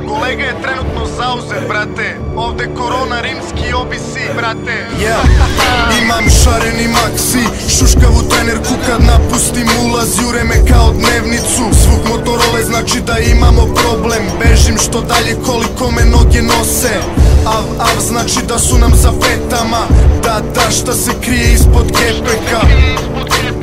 Kolega je trenutno zauzet, brate. Ovde korona, rimski obisi, brate. Imam šareni maksi, šuškavu trenerku kad napustim ulaz. Jure me kao dnevnicu, zvuk Motorole znači da imamo problem. Bežim što dalje koliko me noge nose. Av znači da su nam za fetama. Da šta se krije ispod gepeka.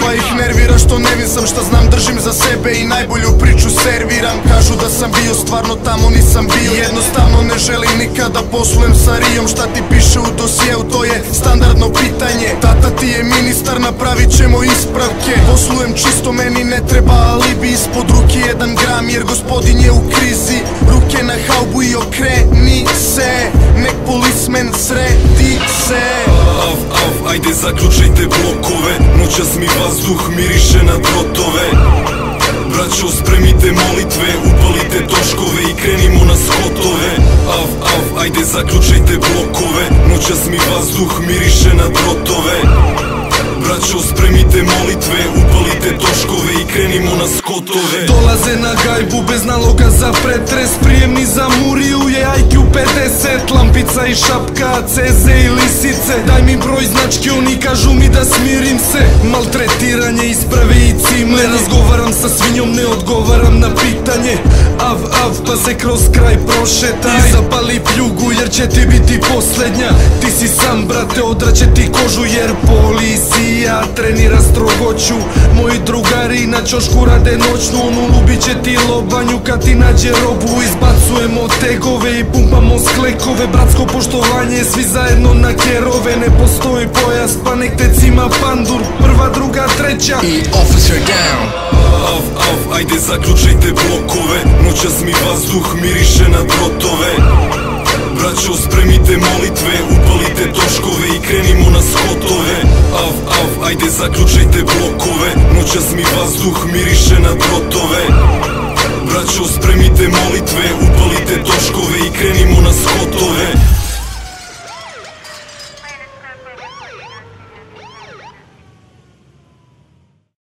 Pa ih nervira što nevin sam, šta znam držim za sebe i najbolju priču serviram. Kažu da sam bio, stvarno tamo nisam bio. Jednostavno ne želim nikada poslujem sa Rijom. Šta ti piše u dosjeu, to je standardno pitanje. Tata ti je ministar, napravit ćemo ispravke. Poslujem čisto, meni ne treba alibi. Ispod ruke 1 gram jer gospodin je u krizi. Ruke na haubu i okreni se, nek polismen sredi se. Ajde zaključajte blokove, noćas mi vazduh miriše na drotove. Braćo spremite molitve, upalite toškove i krenimo na skotove. Ajde zaključajte blokove, noćas mi vazduh miriše na drotove. Braćo spremite molitve, upalite toškove i krenimo na skotove. Dolaze na gajbu bez naloga za pretres. Prijemni za Muriju je IQ 50. Lampica i šapka, CZ i lisice. Daj mi broj značke, oni kažu mi da smirim se. Maltretiranje, isprave i cimle. Razgovaram sa svinjom, ne odgovaram na pitanje. Pa se kroz kraj prošetaj i zapali pljugu jer će ti biti poslednja. Ti si sam brate, odraće ti kožu jer policija trenira strogoću. Moji drugari na ćošku rade noćnu, on ulubit će ti lobanju kad ti nađe robu. Izbacujemo tegove i pumpamo sklekove. Bratsko poštovanje, svi zajedno na kerove. Ne postoji pojas pa nek te cima pandur. Prva, druga, treća i officer down. Ajde zaključajte blokove, noćas mi vazduh miriše na drotove. Braćo spremite molitve, upalite toškove i krenimo na skotove. Ajde zaključajte blokove, noćas mi vazduh miriše na drotove. Braćo spremite molitve, upalite toškove i krenimo na skotove.